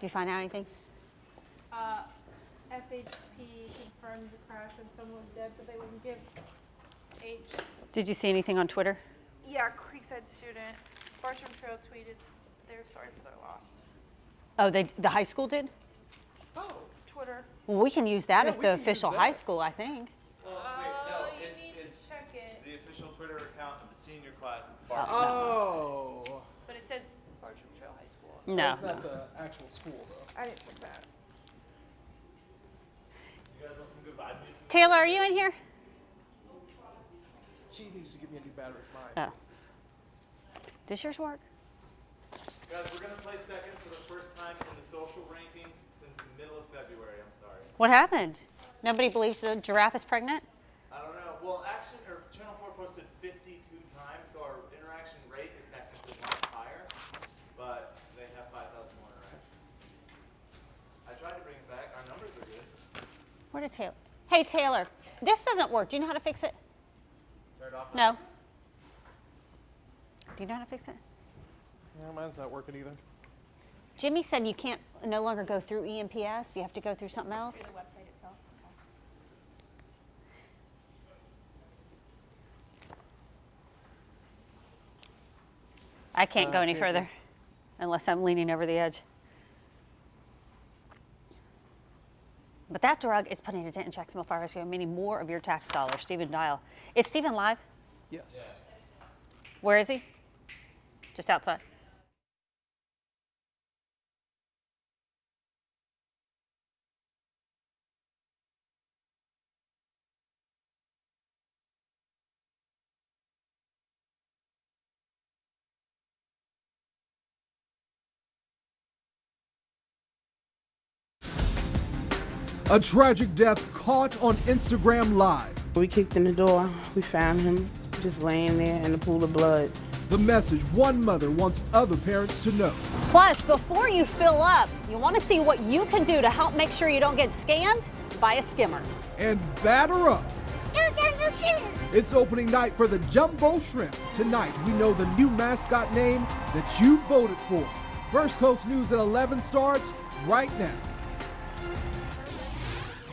you find out anything? FHP confirmed the crash and someone was dead, but they wouldn't give age. Did you see anything on Twitter? Yeah, Creekside student. Bartram Trail tweeted they're sorry for their loss. Oh, the high school did? Oh. Twitter. Well, we can use that Yeah, if we the can use official that. high school, I think. Well, wait, no, You need to it's check it. the official Twitter account of the senior class of Bartram. Oh. But it says Bartram Trail High School. No. That's not the actual school, though. I didn't check that. You guys want some good vibe music? Taylor, are you in here? She needs to give me a new battery for mine. Oh. Does yours work? Guys, we're going to play second for the first time in the social rankings since the middle of February. I'm sorry. What happened? Nobody believes the giraffe is pregnant? I don't know. Well, Channel 4 posted 52 times, so our interaction rate is technically much higher, but they have 5,000 more interactions. I tried to bring it back. Our numbers are good. Where did Taylor? Hey, Taylor, this doesn't work. Do you know how to fix it? Turn it off. No. Do you know how to fix it? No, mine's not working either. Jimmy said you can't no longer go through EMPS. You have to go through something else. The website itself. I can't go any can't further unless I'm leaning over the edge. But that drug is putting a dent in Jacksonville Fire Rescue, meaning more of your tax dollars. Stephen Dial. Is Stephen live? Yes. Where is he? Just outside. A tragic death caught on Instagram Live. We kicked in the door. We found him just laying there in a pool of blood. The message one mother wants other parents to know. Plus, before you fill up, you want to see what you can do to help make sure you don't get scammed? Buy a skimmer. And batter up. It's opening night for the Jumbo Shrimp. Tonight, we know the new mascot name that you voted for. First Coast News at 11 starts right now.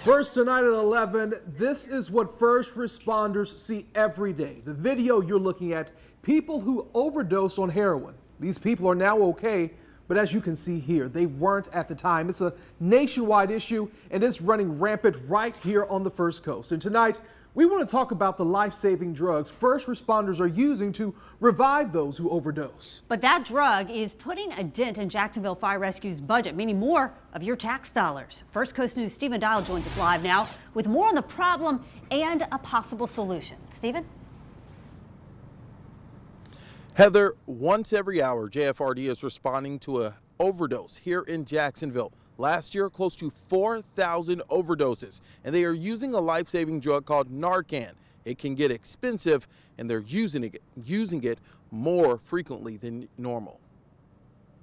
First tonight at 11, this is what first responders see every day. The video you're looking at, people who overdosed on heroin. These people are now okay, but as you can see here, they weren't at the time. It's a nationwide issue, and it's running rampant right here on the First Coast. And tonight, we want to talk about the life-saving drugs first responders are using to revive those who overdose. But that drug is putting a dent in Jacksonville Fire Rescue's budget, meaning more of your tax dollars. First Coast News' Stephen Dial joins us live now with more on the problem and a possible solution. Stephen? Heather, once every hour, JFRD is responding to a overdose here in Jacksonville. Last year, close to 4,000 overdoses, and they are using a life-saving drug called Narcan. It can get expensive, and they're using it more frequently than normal.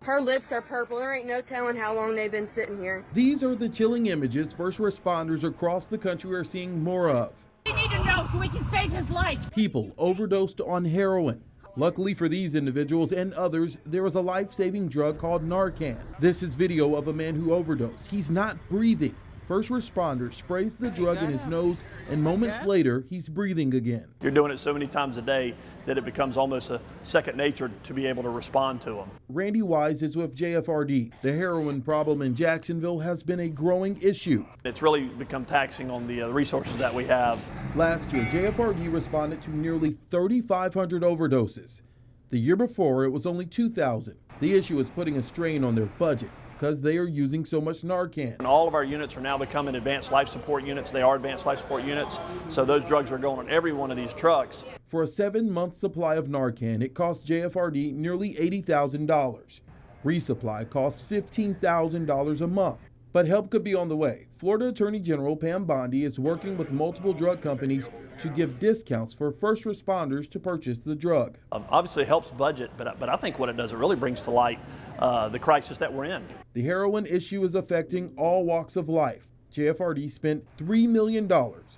Her lips are purple. There ain't no telling how long they've been sitting here. These are the chilling images first responders across the country are seeing more of. We need to know so we can save his life. People overdosed on heroin. Luckily for these individuals and others, there is a life-saving drug called Narcan. This is video of a man who overdosed. He's not breathing. First responder sprays the drug in his nose, and moments later, he's breathing again. You're doing it so many times a day that it becomes almost a second nature to be able to respond to them. Randy Wise is with JFRD. The heroin problem in Jacksonville has been a growing issue. It's really become taxing on the resources that we have. Last year, JFRD responded to nearly 3,500 overdoses. The year before, it was only 2,000. The issue is putting a strain on their budget because they are using so much Narcan. And all of our units are now becoming advanced life support units. They are advanced life support units, so those drugs are going on every one of these trucks. For a 7-month supply of Narcan, it costs JFRD nearly $80,000. Resupply costs $15,000 a month. But help could be on the way. Florida Attorney General Pam Bondi is working with multiple drug companies to give discounts for first responders to purchase the drug. Obviously it helps budget, but I think what it does, it really brings to light the crisis that we're in. The heroin issue is affecting all walks of life. JFRD spent $3 million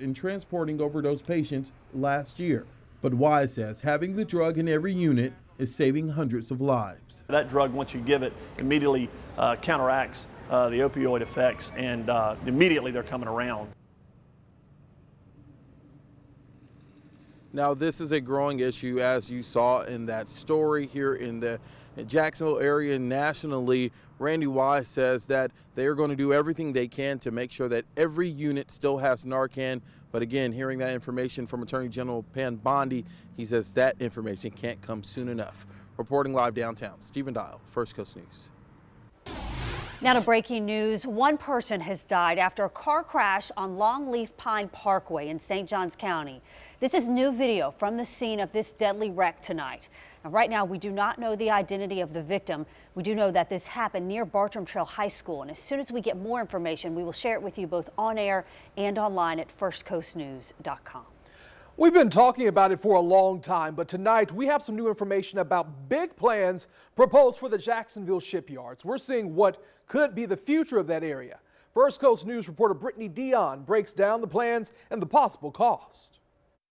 in transporting overdose patients last year. But Wise says having the drug in every unit is saving hundreds of lives. That drug, once you give it, immediately counteracts the opioid effects, and immediately they're coming around. Now, this is a growing issue, as you saw in that story here in the Jacksonville area. Nationally, Randy Wise says that they are going to do everything they can to make sure that every unit still has Narcan. But again, hearing that information from Attorney General Pan Bondi, he says that information can't come soon enough. Reporting live downtown, Stephen Dial, First Coast News. Now to breaking news. One person has died after a car crash on Longleaf Pine Parkway in St. Johns County. This is new video from the scene of this deadly wreck tonight. Now, right now, we do not know the identity of the victim. We do know that this happened near Bartram Trail High School. And as soon as we get more information, we will share it with you both on air and online at firstcoastnews.com. We've been talking about it for a long time, but tonight we have some new information about big plans proposed for the Jacksonville shipyards. We're seeing what could be the future of that area. First Coast News reporter Brittany Dion breaks down the plans and the possible cost.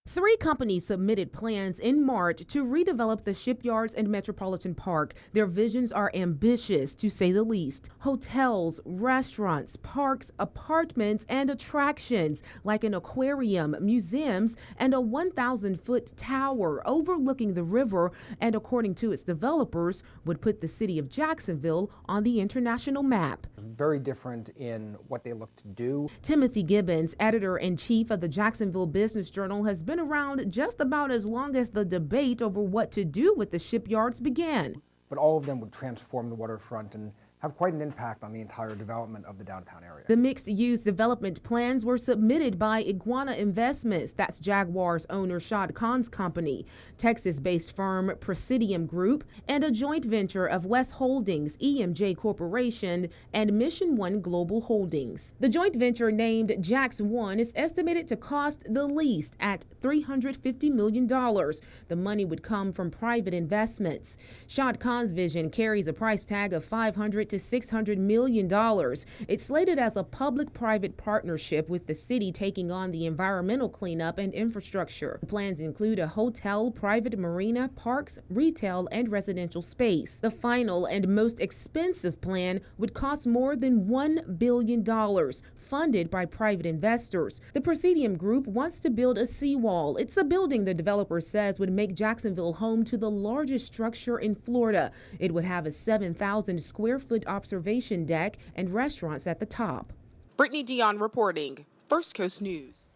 3 companies submitted plans in March to redevelop the shipyards and Metropolitan Park. Their visions are ambitious, to say the least. Hotels, restaurants, parks, apartments, and attractions like an aquarium, museums, and a 1,000-foot tower overlooking the river, and according to its developers, would put the city of Jacksonville on the international map. Very different in what they look to do. Timothy Gibbons, editor-in-chief of the Jacksonville Business Journal, has been around just about as long as the debate over what to do with the shipyards began. But all of them would transform the waterfront and have quite an impact on the entire development of the downtown area. The mixed-use development plans were submitted by Iguana Investments, that's Jaguar's owner Shad Khan's company, Texas-based firm Presidium Group, and a joint venture of West Holdings, EMJ Corporation, and Mission One Global Holdings. The joint venture named Jax One is estimated to cost the least at $350 million. The money would come from private investments. Shad Khan's vision carries a price tag of $500 to $600 million. It's slated as a public-private partnership with the city taking on the environmental cleanup and infrastructure. The plans include a hotel, private marina, parks, retail, and residential space. The final and most expensive plan would cost more than $1 billion, funded by private investors. The Presidium Group wants to build a seawall. It's a building the developer says would make Jacksonville home to the largest structure in Florida. It would have a 7,000 square foot observation deck and restaurants at the top. Brittany Dion reporting, First Coast News.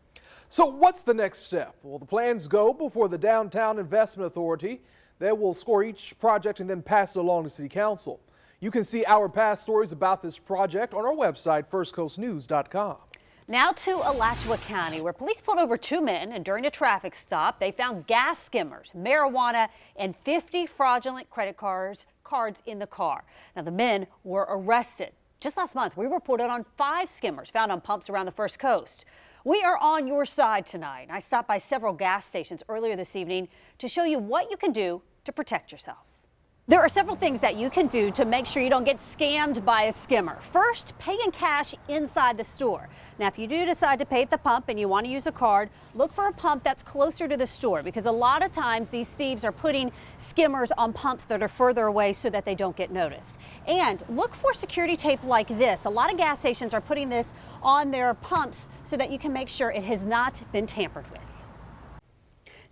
So what's the next step? Well, the plans go before the Downtown Investment Authority. They will score each project and then pass it along to City Council. You can see our past stories about this project on our website, firstcoastnews.com. Now to Alachua County, where police pulled over 2 men, and during a traffic stop, they found gas skimmers, marijuana, and 50 fraudulent credit cards in the car. Now, the men were arrested. Just last month, we reported on 5 skimmers found on pumps around the First Coast. We are on your side tonight. I stopped by several gas stations earlier this evening to show you what you can do to protect yourself. There are several things that you can do to make sure you don't get scammed by a skimmer. First, pay in cash inside the store. Now, if you do decide to pay at the pump and you want to use a card, look for a pump that's closer to the store, because a lot of times these thieves are putting skimmers on pumps that are further away so that they don't get noticed. And look for security tape like this. A lot of gas stations are putting this on their pumps so that you can make sure it has not been tampered with.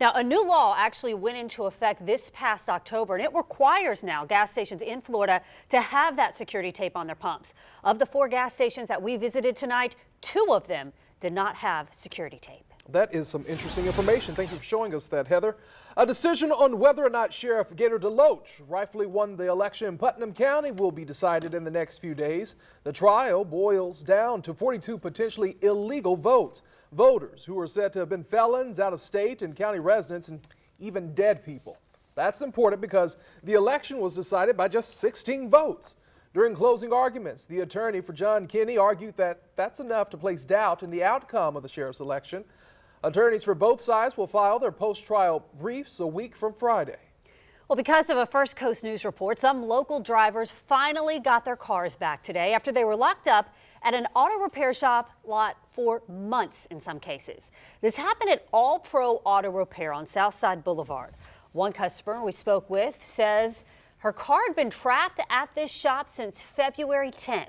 Now, a new law actually went into effect this past October, and it requires now gas stations in Florida to have that security tape on their pumps. Of the 4 gas stations that we visited tonight, 2 of them did not have security tape. That is some interesting information. Thank you for showing us that, Heather. A decision on whether or not Sheriff Gator DeLoach rightfully won the election in Putnam County will be decided in the next few days. The trial boils down to 42 potentially illegal votes. Voters who are said to have been felons, out of state and county residents, and even dead people. That's important because the election was decided by just 16 votes. During closing arguments, the attorney for John Kinney argued that that's enough to place doubt in the outcome of the sheriff's election. Attorneys for both sides will file their post-trial briefs a week from Friday. Well, because of a First Coast News report, some local drivers finally got their cars back today after they were locked up at an auto repair shop lot for months in some cases. This happened at All Pro Auto Repair on Southside Boulevard. One customer we spoke with says her car had been trapped at this shop since February 10th.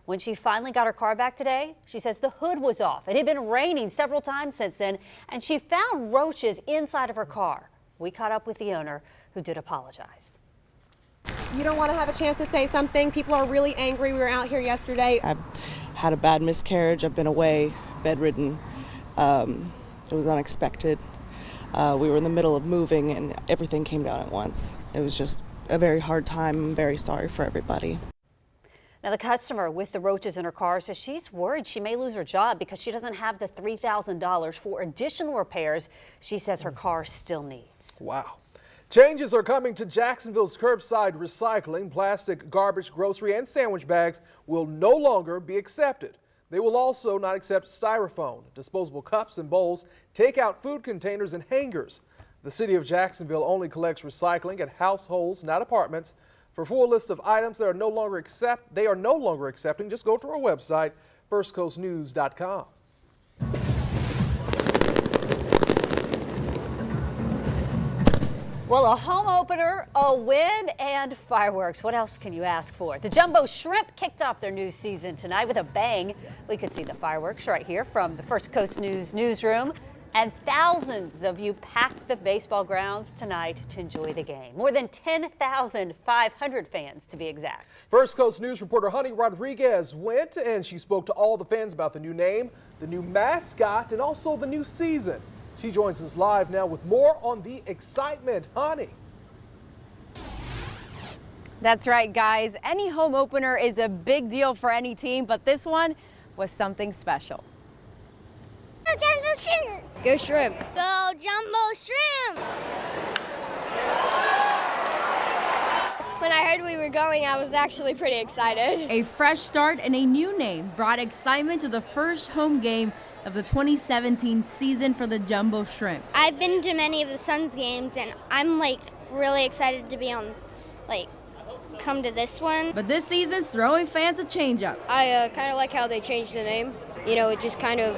When she finally got her car back today, she says the hood was off. It had been raining several times since then, and she found roaches inside of her car. We caught up with the owner, who did apologize. You don't want to have a chance to say something. People are really angry. We were out here yesterday. I had a bad miscarriage. I've been away, bedridden. It was unexpected. We were in the middle of moving and everything came down at once. It was just a very hard time. I'm very sorry for everybody. Now, the customer with the roaches in her car says she's worried she may lose her job because she doesn't have the $3,000 for additional repairs she says her car still needs. Wow. Changes are coming to Jacksonville's curbside recycling. Plastic, garbage, grocery, and sandwich bags will no longer be accepted. They will also not accept styrofoam, disposable cups and bowls, takeout food containers, and hangers. The city of Jacksonville only collects recycling at households, not apartments. For a full list of items they are no longer accepting, just go to our website, firstcoastnews.com. Well, a home opener, a win, and fireworks. What else can you ask for? The Jumbo Shrimp kicked off their new season tonight with a bang. We could see the fireworks right here from the First Coast News newsroom. And thousands of you packed the baseball grounds tonight to enjoy the game. More than 10,500 fans, to be exact. First Coast News reporter Honey Rodriguez went and she spoke to all the fans about the new name, the new mascot, and also the new season. She joins us live now with more on the excitement. Honey. That's right, guys. Any home opener is a big deal for any team, but this one was something special. Go Jumbo Shrimp! Go Shrimp! Go Jumbo Shrimp! When I heard we were going, I was actually pretty excited. A fresh start and a new name brought excitement to the first home game of the 2017 season for the Jumbo Shrimp. I've been to many of the Suns games, and I'm really excited to be on, come to this one. But this season's throwing fans a change-up. I kind of like how they changed the name. You know, it just kind of,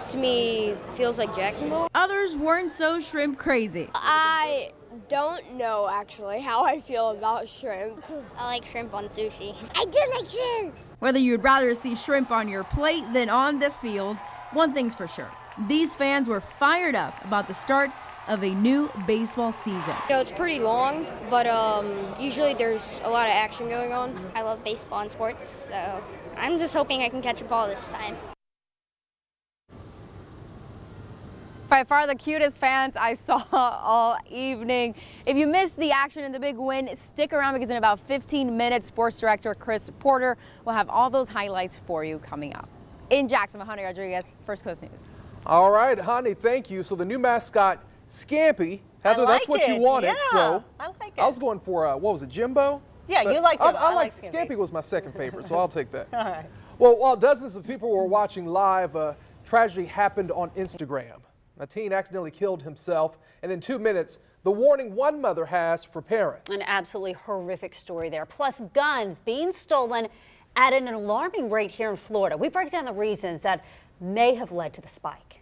to me, feels like Jacksonville. Others weren't so shrimp crazy. I don't know, actually, how I feel about shrimp. I like shrimp on sushi. I do like shrimp! Whether you'd rather see shrimp on your plate than on the field, one thing's for sure. These fans were fired up about the start of a new baseball season. You know, it's pretty long, but usually there's a lot of action going on. I love baseball and sports, so I'm just hoping I can catch a ball this time. By far the cutest fans I saw all evening. If you missed the action and the big win, stick around because in about 15 minutes, Sports Director Chris Porter will have all those highlights for you coming up. In Jacksonville, Honey Rodriguez, First Coast News. All right, Honey, thank you. So the new mascot, Scampy. Heather, that's what you wanted. Yeah, so I like it. I was going for, what was it, Jimbo? Yeah, But you like Jimbo. I I like like Scampy was my second favorite, so I'll take that. All right. Well, while dozens of people were watching live, a tragedy happened on Instagram. A teen accidentally killed himself, and in 2 minutes, the warning one mother has for parents. An absolutely horrific story there. Plus, guns being stolen at an alarming rate here in Florida. We break down the reasons that may have led to the spike.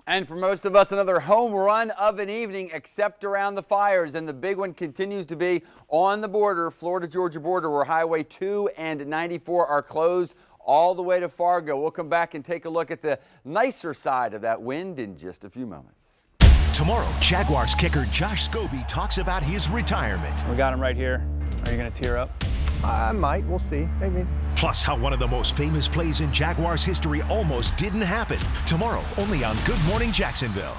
And for most of us, another home run of an evening, except around the fires. And the big one continues to be on the border, Florida-Georgia border, where Highway 2 and 94 are closed all the way to Fargo. We'll come back and take a look at the nicer side of that wind in just a few moments. Tomorrow, Jaguars kicker Josh Scobie talks about his retirement. We got him right here. Are you going to tear up? I might. We'll see. Maybe. Plus, how one of the most famous plays in Jaguars history almost didn't happen. Tomorrow, only on Good Morning Jacksonville.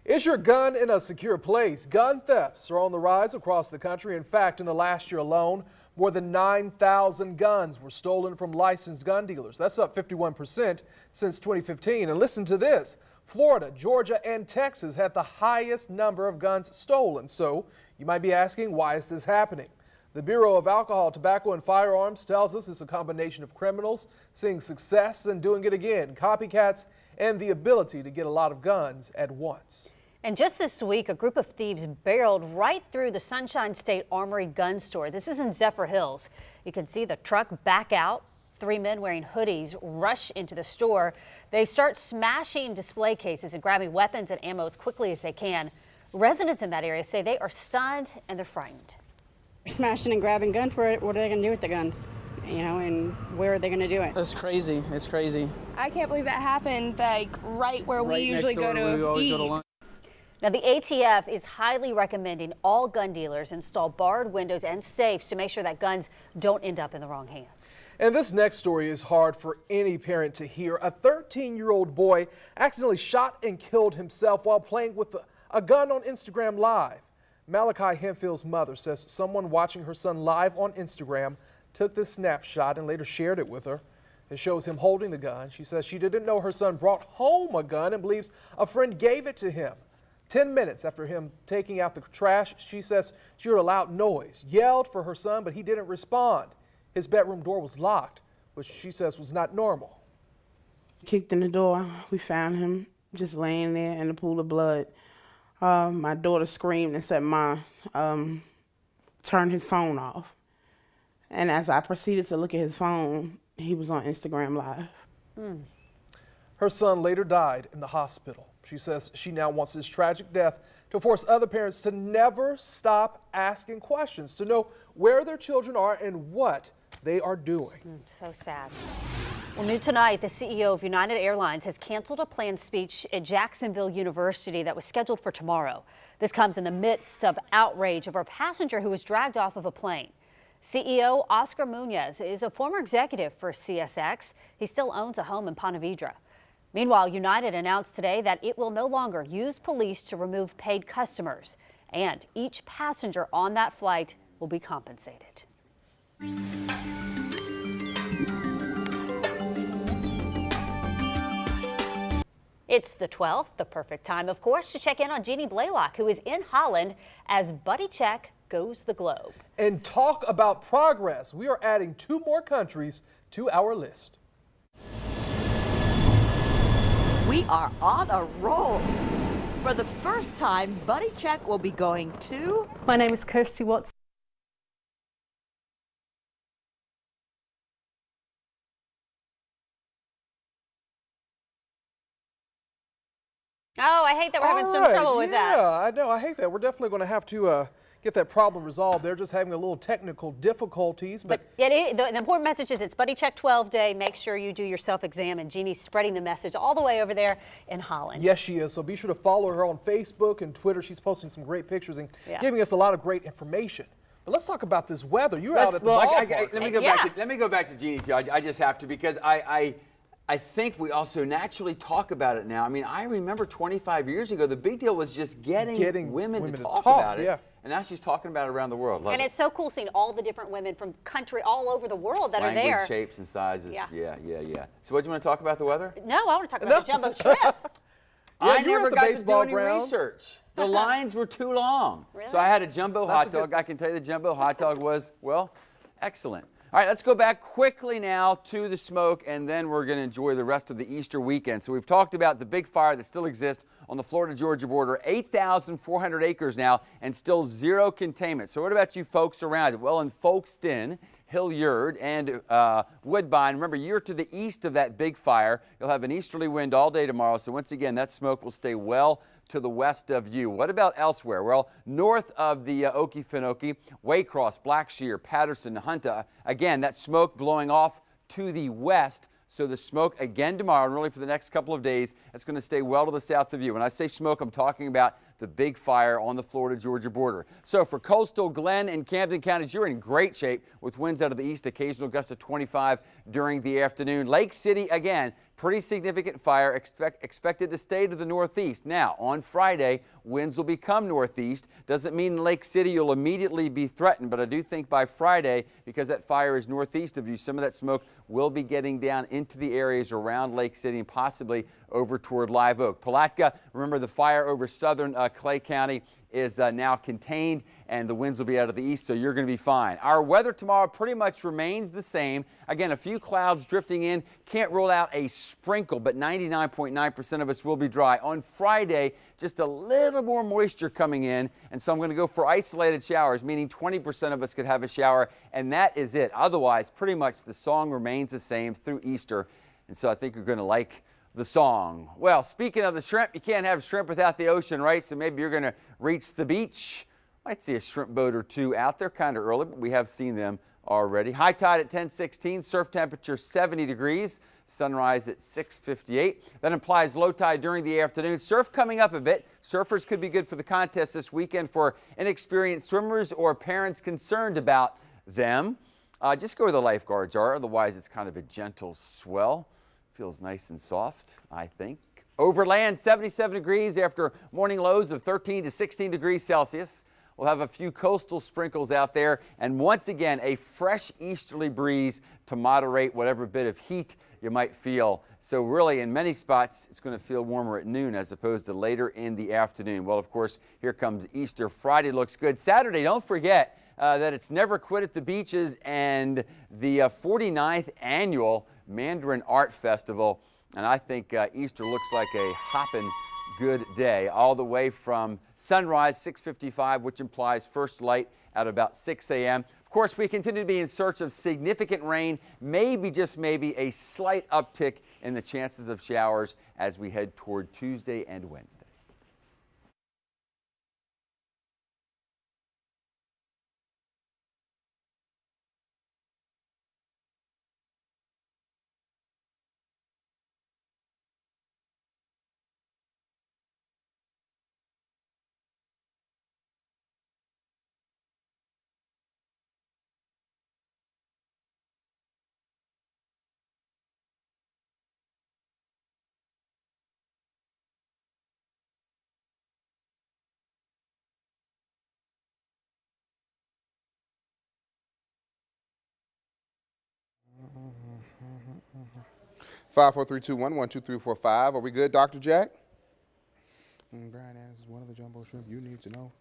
Is your gun in a secure place? Gun thefts are on the rise across the country. In fact, in the last year alone, more than 9,000 guns were stolen from licensed gun dealers. That's up 51% since 2015. And listen to this. Florida, Georgia, and Texas had the highest number of guns stolen. So you might be asking, why is this happening? The Bureau of Alcohol, Tobacco, and Firearms tells us it's a combination of criminals seeing success and doing it again, copycats, and the ability to get a lot of guns at once. And just this week, a group of thieves barreled right through the Sunshine State Armory gun store. This is in Zephyr Hills. You can see the truck back out. 3 men wearing hoodies rush into the store. They start smashing display cases and grabbing weapons and ammo as quickly as they can. Residents in that area say they are stunned and they're frightened. Smashing and grabbing guns, what are they going to do with the guns? You know, and where are they going to do it? It's crazy. It's crazy. I can't believe that happened, like, right where we usually go to eat. Now, the ATF is highly recommending all gun dealers install barred windows and safes to make sure that guns don't end up in the wrong hands. And this next story is hard for any parent to hear. A 13-year-old boy accidentally shot and killed himself while playing with a gun on Instagram Live. Malachi Henfield's mother says someone watching her son live on Instagram took this snapshot and later shared it with her. It shows him holding the gun. She says she didn't know her son brought home a gun and believes a friend gave it to him. 10 minutes after him taking out the trash, she says she heard a loud noise, yelled for her son, but he didn't respond. His bedroom door was locked, which she says was not normal. Kicked in the door. We found him just laying there in a pool of blood. My daughter screamed and said, "Ma, turn his phone off." And as I proceeded to look at his phone, he was on Instagram Live. Her son later died in the hospital. She says she now wants his tragic death to force other parents to never stop asking questions, to know where their children are and what they are doing. So sad. Well, new tonight, the CEO of United Airlines has canceled a planned speech at Jacksonville University that was scheduled for tomorrow. This comes in the midst of outrage over a passenger who was dragged off of a plane. CEO Oscar Munoz is a former executive for CSX. He still owns a home in Ponte Vedra. Meanwhile, United announced today that it will no longer use police to remove paid customers, and each passenger on that flight will be compensated. It's the 12th, the perfect time, of course, to check in on Jeannie Blaylock, who is in Holland as Buddy Check goes the globe. And talk about progress. We are adding 2 more countries to our list. We are on a roll. For the first time, Buddy Check will be going to... My name is Kirsty Watts. Oh, I hate that we're having some trouble with that. Yeah, I know. I hate that. We're definitely going to have to get that problem resolved. They're just having a little technical difficulties. But the important message is it's Buddy Check 12 day. Make sure you do your self-exam. And Jeannie's spreading the message all the way over there in Holland. Yes, she is. So be sure to follow her on Facebook and Twitter. She's posting some great pictures and giving us a lot of great information. But let's talk about this weather. You're out at the ballpark. Let me go back to Jeannie, too. I just have to, because I think we also naturally talk about it now. I mean, I remember 25 years ago, the big deal was just getting women to talk about it. And now she's talking about it around the world. And it's so cool seeing all the different women from country all over the world that are there. Language, shapes, and sizes. Yeah. So what do you want to talk about the weather? No, I want to talk about the jumbo trip. I never got to do any research. The lines were too long. Really? So I had a jumbo hot dog. I can tell you the jumbo hot dog was, well, excellent. All right, let's go back quickly now to the smoke, and then we're going to enjoy the rest of the Easter weekend. So we've talked about the big fire that still exists on the Florida-Georgia border, 8,400 acres now, and still 0 containment. So what about you folks around it? Well, in Folkestone, Hilliard, and Woodbine, remember, you're to the east of that big fire. You'll have an easterly wind all day tomorrow, so once again, that smoke will stay well to the west of you. What about elsewhere? Well, north of the Okefenokee, Waycross, Blackshear, Patterson, Hunter, again, that smoke blowing off to the west. So the smoke again tomorrow, and really for the next couple of days, it's going to stay well to the south of you. When I say smoke, I'm talking about the big fire on the Florida-Georgia border. So for coastal Glenn and Camden counties, you're in great shape with winds out of the east, occasional gusts of 25 during the afternoon. Lake City, again, Pretty significant fire expected to stay to the northeast. Now, on Friday, winds will become northeast. Doesn't mean in Lake City you'll immediately be threatened, but I do think by Friday, because that fire is northeast of you, some of that smoke will be getting down into the areas around Lake City and possibly over toward Live Oak. Palatka, remember the fire over southern Clay County is now contained, and the winds will be out of the east, so you're going to be fine. Our weather tomorrow pretty much remains the same. Again, a few clouds drifting in. Can't rule out a sprinkle, but 99.9% of us will be dry. On Friday, just a little more moisture coming in, and so I'm going to go for isolated showers, meaning 20% of us could have a shower, and that is it. Otherwise, pretty much the song remains the same through Easter, and so I think you're going to like the song. Well, speaking of the shrimp, you can't have shrimp without the ocean, right? So maybe you're going to reach the beach. Might see a shrimp boat or two out there kind of early, but we have seen them already. High tide at 10:16, surf temperature 70 degrees, sunrise at 6:58. That implies low tide during the afternoon. Surf coming up a bit. Surfers could be good for the contest this weekend for inexperienced swimmers or parents concerned about them. Just go where the lifeguards are, otherwise it's kind of a gentle swell. Feels nice and soft, I think. Overland, 77 degrees after morning lows of 13 to 16 degrees Celsius. We'll have a few coastal sprinkles out there, and once again, a fresh easterly breeze to moderate whatever bit of heat you might feel. So really, in many spots, it's going to feel warmer at noon as opposed to later in the afternoon. Well, of course, here comes Easter. Friday looks good. Saturday, don't forget that it's Never Quit at the Beaches and the 49th annual Mandarin Art Festival, and I think Easter looks like a hoppin' good day all the way from sunrise 6:55, which implies first light at about 6 a.m. Of course, we continue to be in search of significant rain, maybe just maybe a slight uptick in the chances of showers as we head toward Tuesday and Wednesday. Five, four, three, two, one, 1, 2, 3, 4, 5. Are we good, Dr. Jack? Brian Adams is one of the jumbo shrimp you need to know.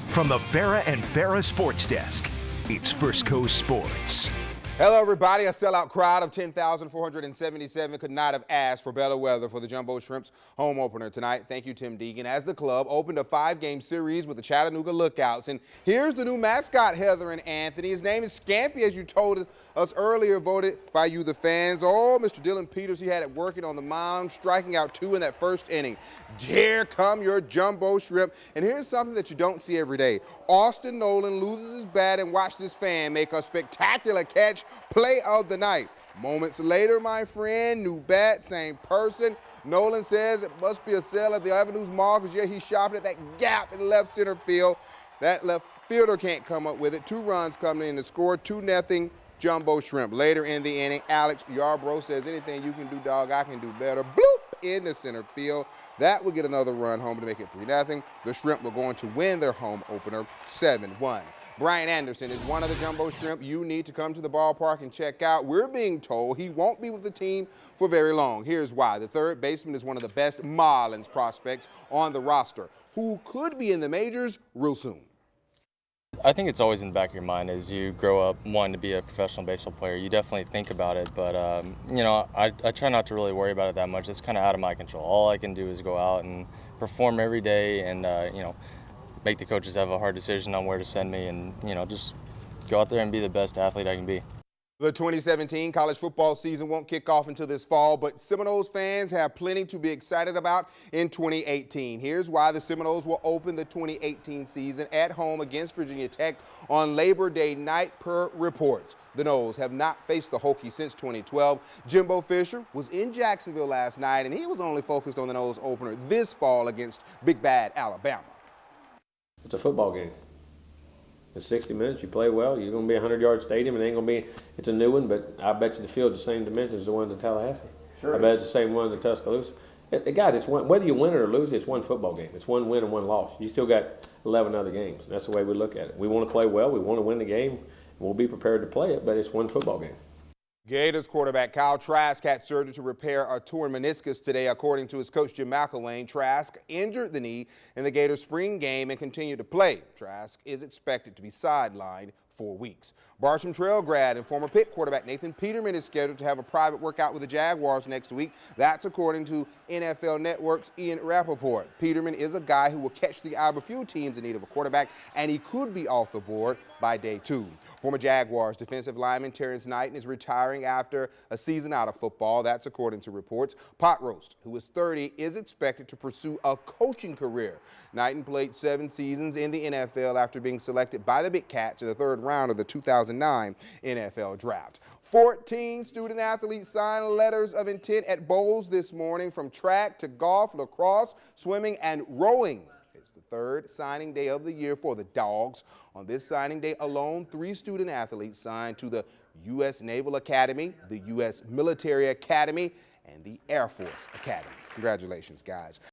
From the Farrah and Farrah Sports Desk, it's First Coast Sports. Hello, everybody. A sellout crowd of 10,477 could not have asked for better weather for the Jumbo Shrimps home opener tonight. Thank you, Tim Deegan, as the club opened a 5-game series with the Chattanooga Lookouts. And here's the new mascot, Heather and Anthony. His name is Scampy, as you told us earlier, voted by you, the fans. Oh, Mr. Dylan Peters, he had it working on the mound, striking out 2 in that first inning. Here come your Jumbo Shrimp. And here's something that you don't see every day. Austin Nolan loses his bat and watch this fan make a spectacular catch. Play of the night. Moments later, my friend, new bat, same person. Nolan says it must be a sale at the Avenues Mall because, yeah, he's shopping at that gap in left center field. That left fielder can't come up with it. 2 runs coming in to score, 2-0 Jumbo Shrimp. Later in the inning, Alex Yarbrough says, anything you can do, dog, I can do better. Bloop in the center field. That will get another run home to make it 3-0. The Shrimp will go on to win their home opener 7-1. Brian Anderson is one of the Jumbo Shrimp you need to come to the ballpark and check out. We're being told he won't be with the team for very long. Here's why. The third baseman is one of the best Marlins prospects on the roster, who could be in the majors real soon. I think it's always in the back of your mind as you grow up wanting to be a professional baseball player. You definitely think about it, but you know, I try not to really worry about it that much. It's kind of out of my control. All I can do is go out and perform every day and, you know, make the coaches have a hard decision on where to send me and, you know, just go out there and be the best athlete I can be. The 2017 college football season won't kick off until this fall, but Seminoles fans have plenty to be excited about in 2018. Here's why. The Seminoles will open the 2018 season at home against Virginia Tech on Labor Day night per reports. The Noles have not faced the Hokies since 2012. Jimbo Fisher was in Jacksonville last night, and he was only focused on the Noles opener this fall against Big Bad Alabama. It's a football game. In 60 minutes, you play well, you're going to be a 100-yard stadium. It ain't going to be, it's a new one, but I bet you the field's the same dimensions as the ones in Tallahassee. Sure. I bet it's the same ones in Tuscaloosa. Guys, it's one, whether you win it or lose it, it's one football game. It's one win and one loss. You still got 11 other games. That's the way we look at it. We want to play well. We want to win the game. We'll be prepared to play it, but it's one football game. Gators quarterback Kyle Trask had surgery to repair a torn meniscus today. According to his coach Jim McElwain, Trask injured the knee in the Gators spring game and continued to play. Trask is expected to be sidelined for weeks. Bartram Trail grad and former Pitt quarterback Nathan Peterman is scheduled to have a private workout with the Jaguars next week. That's according to NFL Network's Ian Rappaport. Peterman is a guy who will catch the eye of a few teams in need of a quarterback, and he could be off the board by day 2. Former Jaguars defensive lineman Terrence Knighton is retiring after a season out of football. That's according to reports. Pot Roast, who is 30, is expected to pursue a coaching career. Knighton played 7 seasons in the NFL after being selected by the Big Cats in the 3rd round of the 2009 NFL Draft. 14 student athletes signed letters of intent at bowls this morning, from track to golf, lacrosse, swimming, and rowing. It's the 3rd signing day of the year for the Dogs. On this signing day alone, 3 student athletes signed to the U.S. Naval Academy, the U.S. Military Academy, and the Air Force Academy. Congratulations, guys.